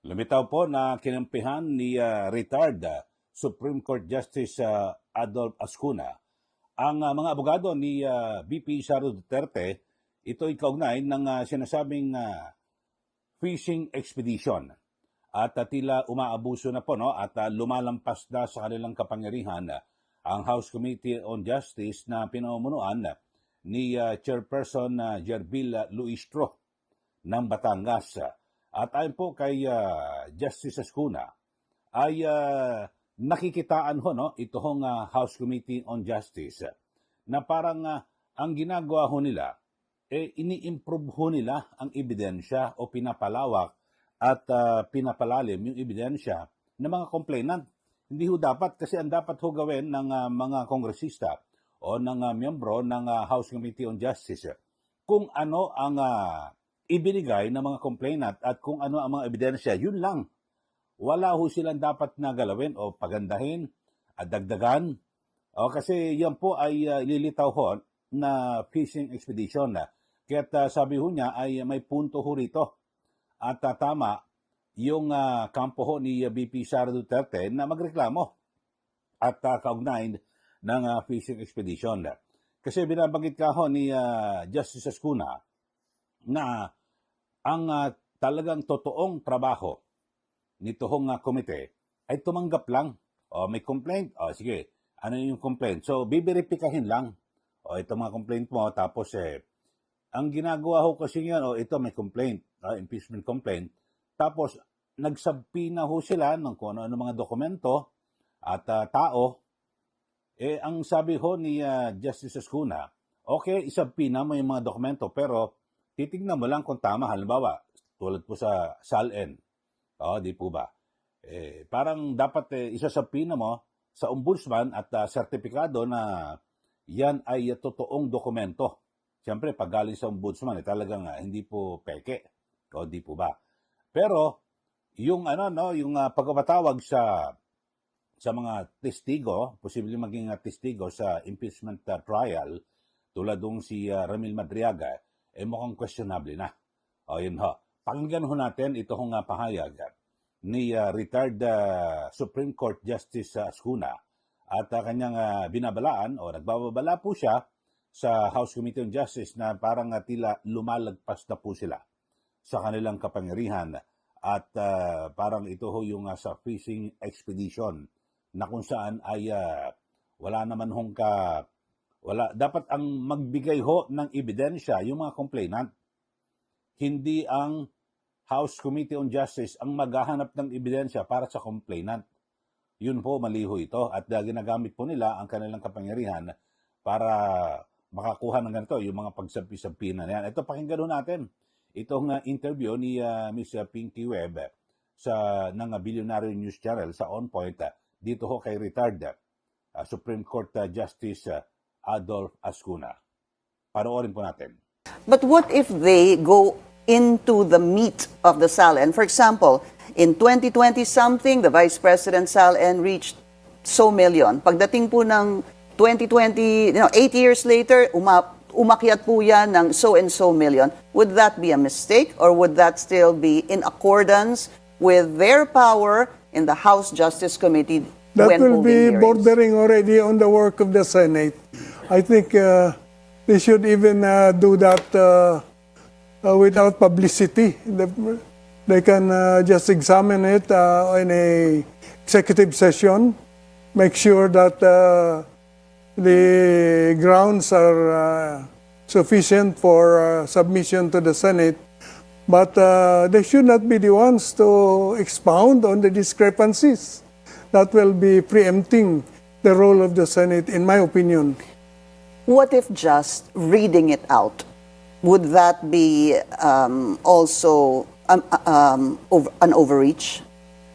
Lumitaw po na kinampihan ni retired Supreme Court Justice Adolf Ascuna ang mga abogado ni VP Sara Duterte. Ito'y kaugnay ng sinasabing fishing expedition at tila umaabuso na po at lumalampas na sa kanilang kapangyarihan ang House Committee on Justice na pinamumunuan ni Chairperson Jerbil Luistro ng Batangas. At ayon po kay Justice Ascuna ay nakikitaan ito hong House Committee on Justice na parang ang ginagawa nila ini-improve nila ang ebidensya o pinapalawak at pinapalalim yung ebidensya ng mga complainant. Hindi dapat, kasi ang dapat gawin ng mga kongresista o ng miyembro ng House Committee on Justice kung ano ang ibinigay ng mga complainant at kung ano ang mga ebidensya, yun lang. Wala silang dapat na galawin o pagandahin at dagdagan. Kasi yan po ay lilitaw na fishing expedition. Kaya sabi niya ay may punto rito. At tama yung kampo ni VP Sara Duterte na magreklamo at kaugnay ng fishing expedition. Kasi binabanggit ni Justice Ascuna na ang talagang totoong trabaho nito hong komite ay tumanggap lang. May complaint? Sige, ano yung complaint? So, biberipikahin lang. Ito mga complaint mo, tapos ang ginagawa kasi yan, ito may complaint, impeachment complaint, tapos nagsabpina sila ng kung ano mga dokumento at tao. Ang sabi ni Justice Ascuna, okay, isabpina mo yung mga dokumento, pero titignan mo lang kung tama. Halimbawa, tulad po sa SALN. Di po ba? Parang dapat isasabpina mo sa ombudsman at sertipikado na yan ay totoong dokumento. Siyempre, pag galing sa ombudsman, talagang hindi po peke. Di po ba? Pero, yung pagpapatawag sa mga testigo, posibleng maging testigo sa impeachment trial, tulad dong si Ramil Madriaga, mukhang questionable na. Yun Pakinggan natin ito pahayag ni retired Supreme Court Justice Ascuna at kanyang binabalaan o nagbababala po siya sa House Committee on Justice na parang tila lumalagpas na po sila sa kanilang kapangyarihan at parang ito yung sa fishing expedition na kung saan ay wala naman dapat ang magbigay ng ebidensya yung mga complainant. Hindi ang House Committee on Justice ang maghahanap ng ebidensya para sa complainant. Yun po, maliho ito. At ginagamit po nila ang kanilang kapangyarihan para makakuha ng ganito, yung mga pagsabi-sabina na yan. Ito, pakinggan natin. Itong interview ni Ms. Pinky Webb ng Billionaire News Channel sa On Point. Dito kay retired Supreme Court Justice Adolf Ascuna. Panoorin po natin. But what if they go into the meat of the SALN? For example, in 2020 something, the Vice President SALN reached so million. Pagdating po ng 2020, 8 years later, umakyat po yan ng so and so million. Would that be a mistake, or would that still be in accordance with their power in the House Justice Committee? That will be bordering already on the work of the Senate. I think they should even do that without publicity. They can just examine it in a executive session, make sure that the grounds are sufficient for submission to the Senate. But they should not be the ones to expound on the discrepancies. That will be preempting the role of the Senate, in my opinion. What if just reading it out? Would that be also an overreach?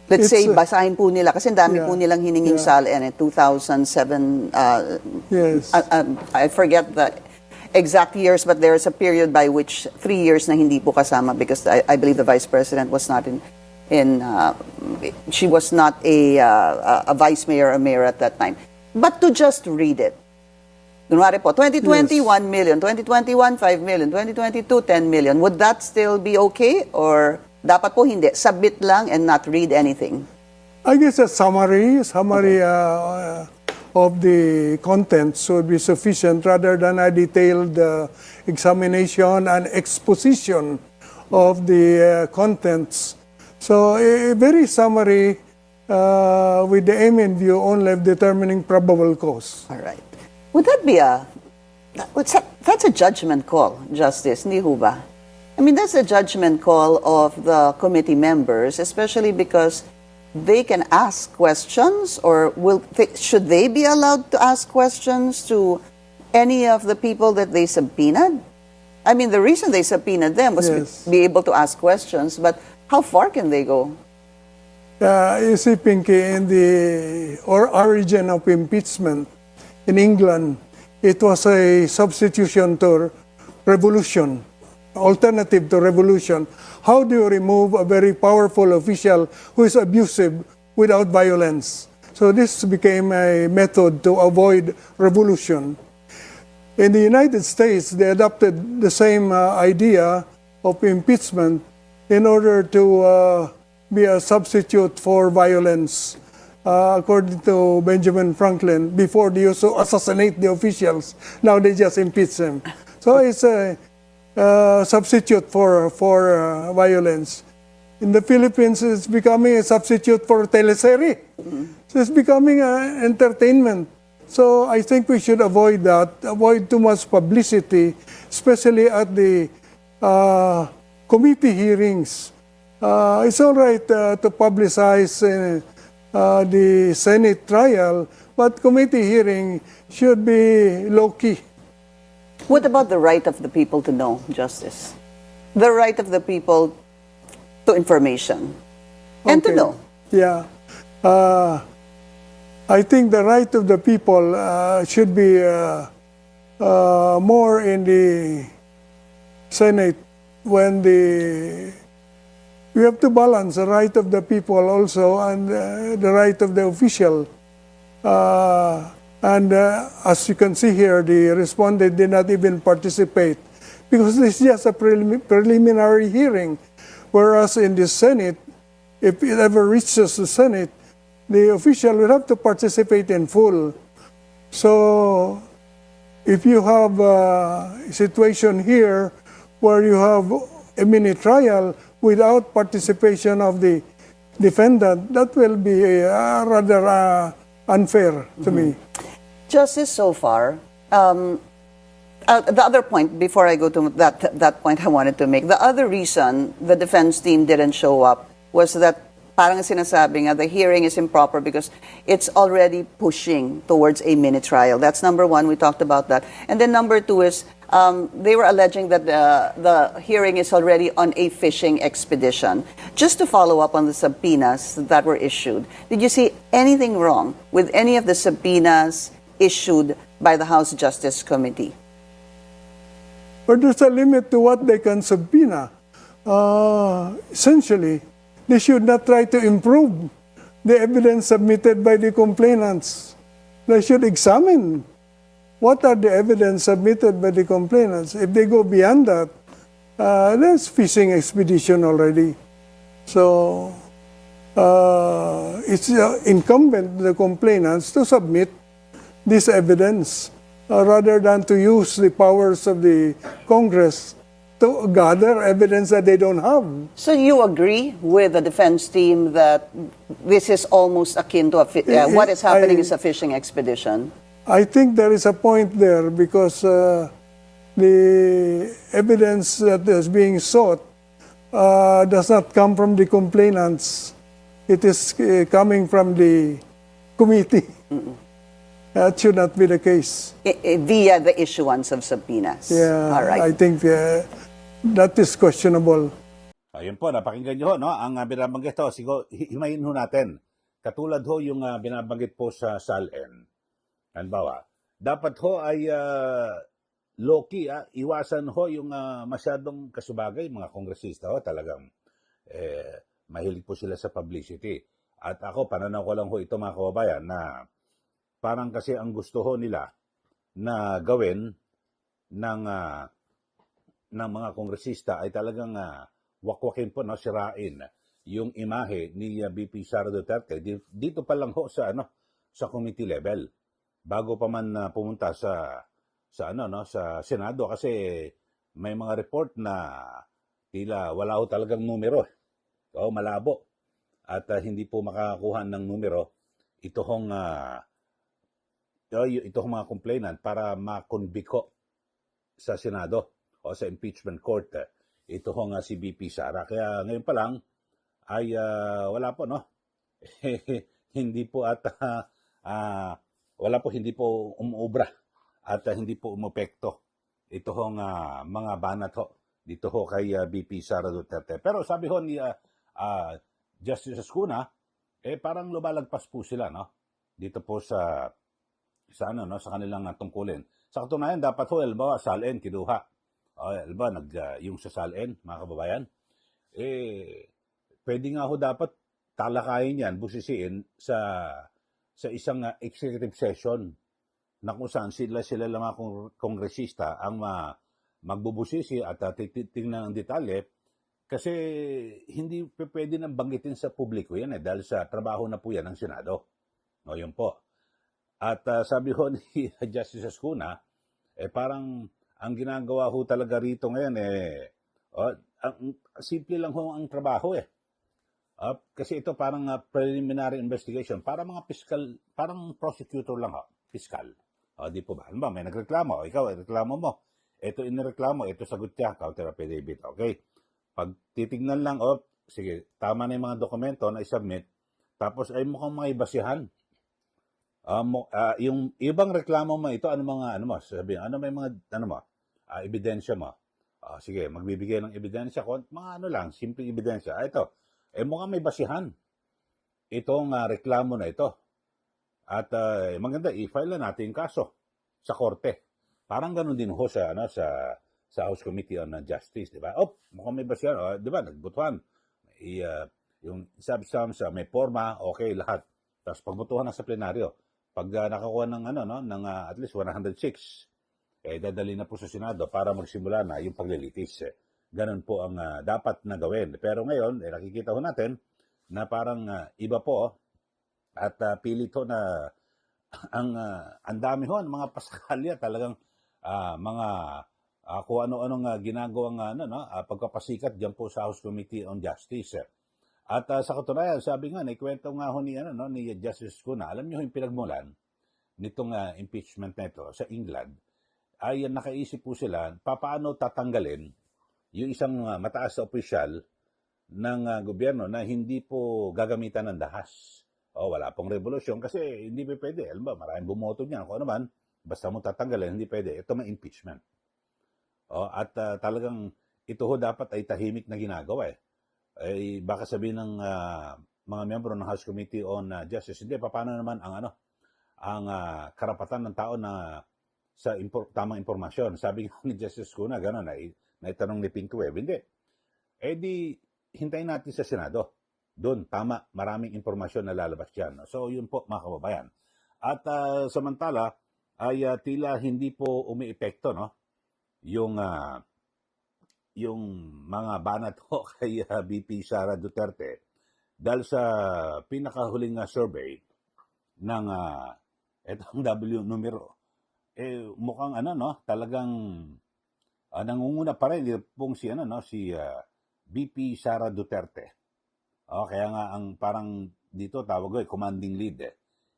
Let's say, basahin po nila, kasi dami po nilang hininging SALN in 2007. Yes. I forget the exact years, but there is a period by which 3 years na hindi po kasama because I believe the Vice President was not she was not a vice mayor or mayor at that time. But to just read it, kunwari po, 2020, 1 million, 2021, 5 million, 2022, 10 million, would that still be okay, or Dapat po hindi. Submit lang and not read anything. I guess a summary of the contents would be sufficient rather than a detailed examination and exposition of the contents. So a very summary with the aim in view only of determining probable cause. All right. Would that be that's a judgment call, Justice, hindi ho ba? I mean, that's a judgment call of the committee members, especially because they can ask questions, or should they be allowed to ask questions to any of the people that they subpoenaed? I mean, the reason they subpoenaed them was Yes. to be able to ask questions, but how far can they go? You see, Pinky, in the origin of impeachment in England, it was a substitution to revolution, alternative to revolution. How do you remove a very powerful official who is abusive without violence? So this became a method to avoid revolution. In the United States, they adopted the same idea of impeachment in order to be a substitute for violence. According to Benjamin Franklin, before they used to assassinate the officials, now they just impeach them. So it's a substitute for violence. In the Philippines, it's becoming a substitute for teleserie. So it's becoming entertainment. So I think we should avoid that, avoid too much publicity, especially at the committee hearings. It's all right to publicize the Senate trial, but committee hearing should be low-key. What about the right of the people to know, Justice? The right of the people to information and to Okay. know. Yeah. I think the right of the people should be more in the Senate when we have to balance the right of the people also and the right of the official. As you can see here, the respondent did not even participate because this is just a preliminary hearing. Whereas in the Senate, if it ever reaches the Senate, the official will have to participate in full. So if you have a situation here where you have a mini trial without participation of the defendant, that will be rather unfair to me. Justice, so far, the other point, before I go to that point I wanted to make, the other reason the defense team didn't show up was that parang sinasabi nga, the hearing is improper because it's already pushing towards a mini trial. That's number one. We talked about that. And then number two is they were alleging that the hearing is already on a fishing expedition. Just to follow up on the subpoenas that were issued, did you see anything wrong with any of the subpoenas issued by the House Justice Committee? But there's a limit to what they can subpoena. Essentially, they should not try to improve the evidence submitted by the complainants. They should examine what are the evidence submitted by the complainants. If they go beyond that, that's fishing expedition already. So it's incumbent on the complainants to submit this evidence rather than to use the powers of the Congress to gather evidence that they don't have. So you agree with the defense team that this is almost akin to what is happening is a fishing expedition? I think there is a point there because the evidence that is being sought does not come from the complainants. It is coming from the committee. That should not be the case. Via the issuance of subpoenas. Yeah, All right. I think that is questionable. Ayun po, napakinggan nyo, no? Ang binabanggit ho, siguro, himayin ho natin. Katulad ho yung binabanggit po sa SALN. Halimbawa, dapat ho ay low-key, iwasan ho yung masyadong kasubagay, mga kongresista ho, talagang mahilig po sila sa publicity. At ako, pananaw ko lang ho ito mga kababayan na parang kasi ang gusto ho nila na gawin ng mga kongresista ay talagang wakwakin po, no, sirain yung imahe ni VP Sara Duterte dito pa lang ho sa sa committee level bago pa man pumunta sa sa Senado, kasi may mga report na tila wala ho talagang numero. O malabo at hindi po makakakuha ng numero ito hong mga complainant para makonbiko sa Senado o sa impeachment court. Ito ho nga si VP Sara. Kaya ngayon pa lang ay wala po, no? Hindi po at wala po, hindi po umuobra at hindi po umepekto ito hong mga banat ho dito ho kay VP Sara Duterte. Pero sabi ho ni Justice Escuna, parang lumalagpas po sila, no? Dito po sa sa kanilang tungkulin. Sa katunayan, dapat ho, halimbawa, SALN kinuha. Halimbawa, yung sa SALN, mga kababayan, pwede nga ho dapat talakayin yan, busisiin sa isang executive session na kung saan sila lang mga kongresista ang magbubusisi at titingnan ang detalye, kasi hindi pwede nang banggitin sa publiko yan dahil sa trabaho na po yan ng Senado. No, yun po. At sabi ho ni Justice Escuna, parang ang ginagawa ho talaga rito ngayon, simple lang ho ang trabaho kasi ito parang preliminary investigation, para mga fiscal, parang prosecutor lang ho, fiscal. Di po ba? Ano ba, may nagreklamo, ikaw, reklamo mo. Ito inireklamo, ito sagot niya, counter affidavit. Okay? Pag titignan lang, sige, tama na yung mga dokumento na isubmit, tapos ay mukhang maibasihan. Yung ibang reklamo mo ito, sabihin, may mga, ebidensya mo. Sige, magbibigay ng ebidensya, mga lang, simpleng ebidensya. Ito, mukhang may basihan itong reklamo na ito. At maganda, i-file na natin yung kaso sa korte. Parang ganun din ho sa House Committee on Justice, di ba? Mukhang may basihan, di ba? Nagbutuhan. Yung substance, may forma, okay, lahat. Tapos pagbutuhan na sa plenaryo. Pag nakakuha ng ng at least 106, dadali na po sa Senado para magsimula na yung paglilitis. Ganun po ang dapat na gawin. Pero ngayon, nakikita ho natin na parang iba po at pilit ho na ang dami ho, mga paskalya talagang mga kung ano-anong ginagawang pagpapasikat diyan po sa House Committee on Justice. At sa katunayan, sabi nga, naikwento nga ho ni Justice Escuna, alam niyo yung pinagmulan nitong impeachment na ito sa England, ay nakaisip po sila, paano tatanggalin yung isang mataas na opisyal ng gobyerno na hindi po gagamitan ng dahas. Wala pong revolusyon kasi hindi pa pwede. Alam ba, maraming bumoto niya. Kung ano man, basta mo tatanggalin, hindi pwede. Ito may impeachment. At talagang ito ho dapat ay tahimik na ginagawa baka sabihin ng mga miyembro ng House Committee on Justice, hindi, paano naman ang karapatan ng tao na sa tamang impormasyon. Sabi ni Justice Escuna, gano'n, naitanong ni Pink Web, hindi. Di, hintayin natin sa Senado. Doon, tama, maraming impormasyon na lalabas dyan. So, yun po, mga kababayan. At samantala, ay tila hindi po umiepekto, no? Yung mga banat ho kay VP Sara Duterte dahil sa pinakahuling survey ng etong W numero, mukhang talagang nangunguna pa rin pong si VP Sara Duterte. Kaya nga ang parang dito tawag commanding lead.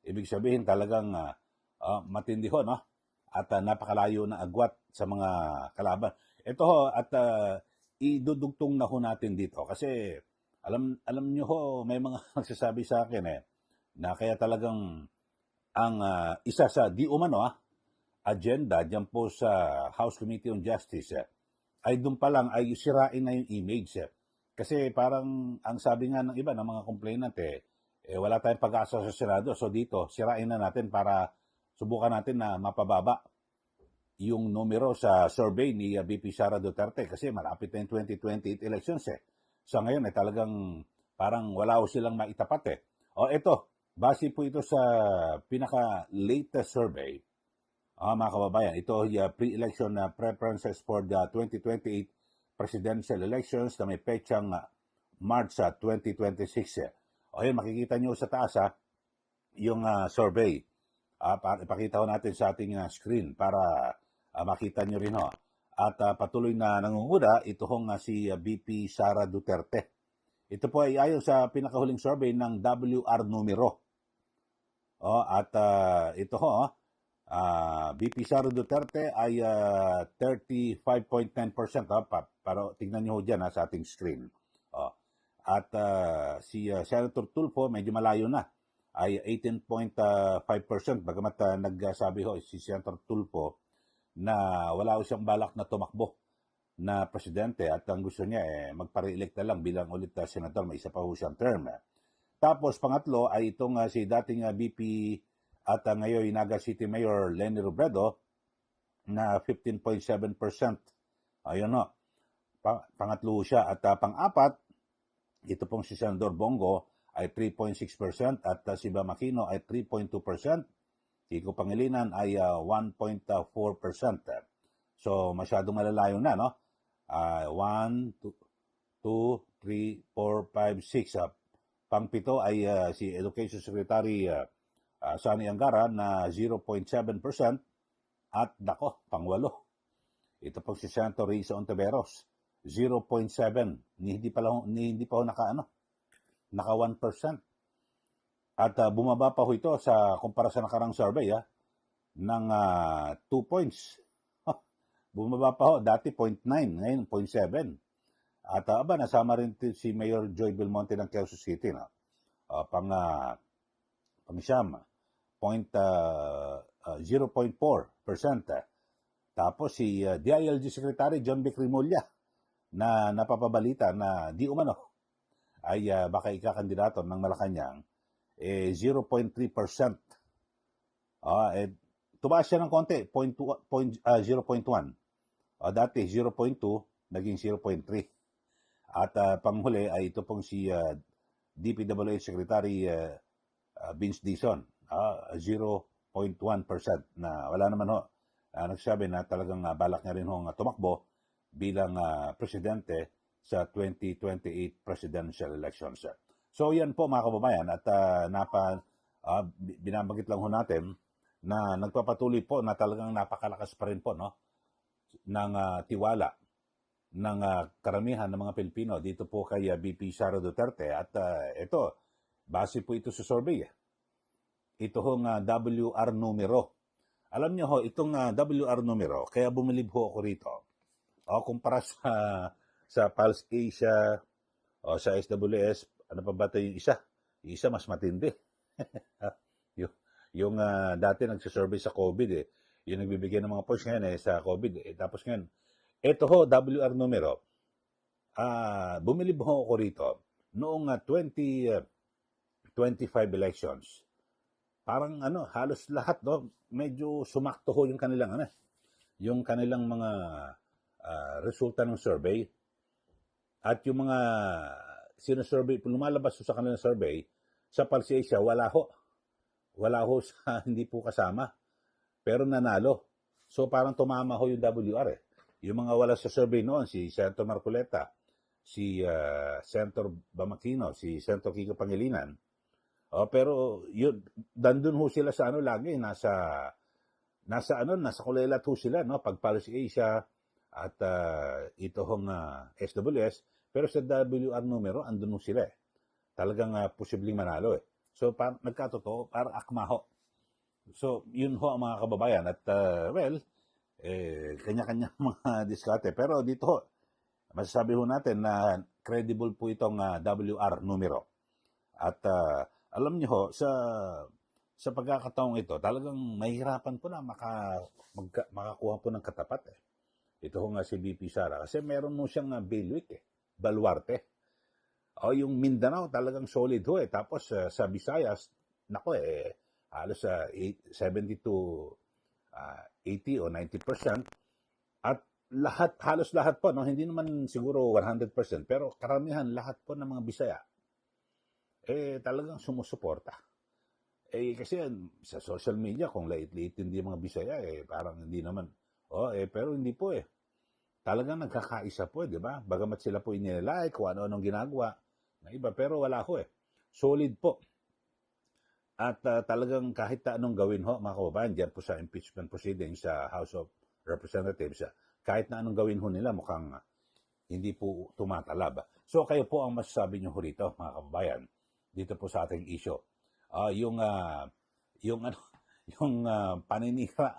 Ibig sabihin talagang matindi ho, no? At napakalayo na agwat sa mga kalaban. Ito ho, at idudugtong na ho natin dito kasi alam niyo ho, may mga nagsasabi sa akin na kaya talagang ang isa sa di umano agenda diyan po sa House Committee on Justice ay doon pa lang ay sirain na yung image. Kasi parang ang sabi nga ng iba ng mga complainant wala tayong pag-asa sa Senado. So dito, sirain na natin para subukan natin na mapababa yung numero sa survey ni VP Sara Duterte kasi malapit na yung 2028 elections So ngayon talagang parang wala silang maitapat ito, base po ito sa pinaka-latest survey, mga kababayan. Ito pre-election preferences for the 2028 presidential elections na may petsang March 2026. O yun, makikita nyo sa taas yung survey. Ipakita ko natin sa ating screen para makita nyo rin ho. At patuloy na nangunguna, ito hong si VP Sara Duterte. Ito po ay ayon sa pinakahuling survey ng WR Numero. At ito ho, VP Sara Duterte ay 35.9%. Pero tingnan nyo ho dyan sa ating screen. At si Senator Tulfo, medyo malayo na, ay 18.5%. Bagamat nagsabi ho si Senator Tulfo na wala ho siyang balak na tumakbo na presidente at ang gusto niya magpa-re-elect na lang bilang ulit senador, may isa pa ho siyang term. Tapos pangatlo ay itong si dating VP at ngayon Naga City Mayor Leni Robredo na 15.7%. Ayun ho, pangatlo siya. At pang-apat, ito pong si Senador Bongo ay 3.6% at si Bamakino ay 3.2%. Kiko Pangilinan ay 1.4%. So masyadong malalayo na, no? 1, 2, 3, 4, 5, 6. Pang-pito ay si Education Secretary Sani Angara na 0.7%. At nako, pang-walo, ito pong si Senator Risa Ontiveros, 0.7. Hindi pa ho naka 1%. At bumaba pa ho ito sa kumpara sa nakarang survey ng 2 points. Bumaba pa ho, dati 0.9, ngayon 0.7. At nasama rin si Mayor Joy Belmonte ng Quezon City. No? Pang-siyam, 0.4%. Tapos si DILG Secretary John Vic Rimulya na napapabalita na di umano ay baka ikakandidato ng Malacanang 0.3%. Tumaas siya ng konti, 0.1. Dati 0.2, naging 0.3. At panghuli ay ito pong si DPWH Secretary Vince Dizon, 0.1%, na wala naman ho. Nagsabi na talagang balak niya rin hong tumakbo bilang presidente sa 2028 presidential elections. So yan po mga kababayan, at binabanggit lang ho natin na nagpapatuloy po na talagang napakalakas pa rin po, no, ng tiwala ng karamihan ng mga Pilipino dito po kay VP Sara Duterte. At ito, base po ito sa survey. Ito hong WR Numero. Alam niyo ho, itong WR Numero, kaya bumilib ho ako rito. Kumpara sa Pulse Asia o sa SWS, ano pa ba ito yung isa? Yung isa mas matindi. yung dati nagsisurvey sa COVID yung nagbibigay ng mga points ngayon sa COVID tapos ngayon, ito ho, WR Numero, bumilib ho ako rito noong 2025 elections. Parang halos lahat, no, medyo sumakto ho yung kanilang yung kanilang mga resulta ng survey. At yung mga sinusurvey, lumalabas sa kanilang survey, sa Pulse Asia, wala ho sa hindi po kasama. Pero nanalo. So parang tumama ho yung WR Yung mga wala sa survey noon, si Senator Marcoleta, si Senator Bamakino, si Senator Kiko Pangilinan. Pero yun, dandun ho sila sa lagi, nasa kulelat ho sila, no? Pag Pulse Asia at ito hong SWS, pero sa WR Numero, andun ho sila Talagang posibleng manalo So, nagkatotoo, parang akma ho. So, yun ho ang mga kababayan. At, kanya-kanya mga diskarte. Pero dito ho, masasabi ho natin na credible po itong WR Numero. At, alam niyo ho, sa pagkakataong ito, talagang mahirapan po na makakuha po ng katapat Ito ho nga si VP Sara. Kasi meron mo siyang bailiwick baluarte. Yung Mindanao talagang solid ho Tapos sa Visayas, nako halos 70 to 80 o 90%. At halos lahat po, no? Hindi naman siguro 100%, pero karamihan lahat po ng mga Bisaya, talagang sumusuporta. Kasi sa social media, kung lait-lait hindi mga Bisaya, parang hindi naman. Pero hindi po talagang nagkakaisa po, di ba? Bagamat sila po inilay, kung ano-anong ginagawa na iba, pero wala ho eh. Solid po. At talagang kahit na anong gawin ho, mga kababayan, dyan po sa impeachment proceedings sa House of Representatives, kahit na anong gawin ho nila, mukhang hindi po tumatalab. So kayo po ang masasabi nyo ho rito, mga kababayan, dito po sa ating issue. Yung paninira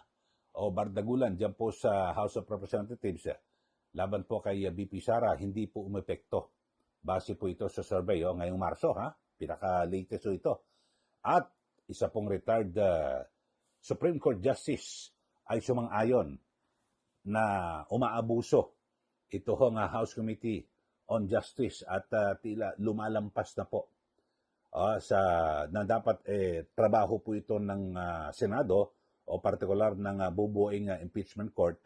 o bardagulan dyan po sa House of Representatives, laban po kay BP Sara, hindi po umepekto. Base po ito sa survey ngayong Marso, pinaka-latest po ito. At isa pong retired Supreme Court Justice ay sumang-ayon na umaabuso ito House Committee on Justice at tila lumalampas na po na dapat trabaho po ito ng Senado o partikular ng bubuoing impeachment court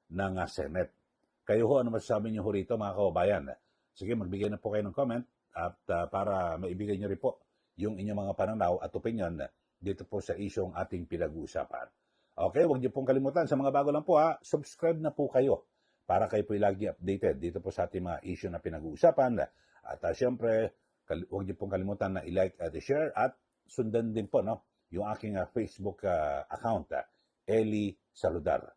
ng Senate. Kayo ho, ano masasabi niyo ho rito, mga kababayan? Sige, magbigay na po kayo ng comment at para maibigay niyo rin po yung inyong mga pananaw at opinion dito po sa isyong ating pinag-uusapan. Okay, huwag niyo pong kalimutan. Sa mga bago lang po subscribe na po kayo para kayo po lagi updated dito po sa ating mga issue na pinag-uusapan. At syempre, huwag niyo pong kalimutan na i-like at i-share at sundan din po yung aking Facebook account, Eli Saludar.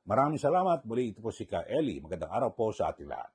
Maraming salamat. Muli ito po si Ka Eli. Magandang araw po sa ating lahat.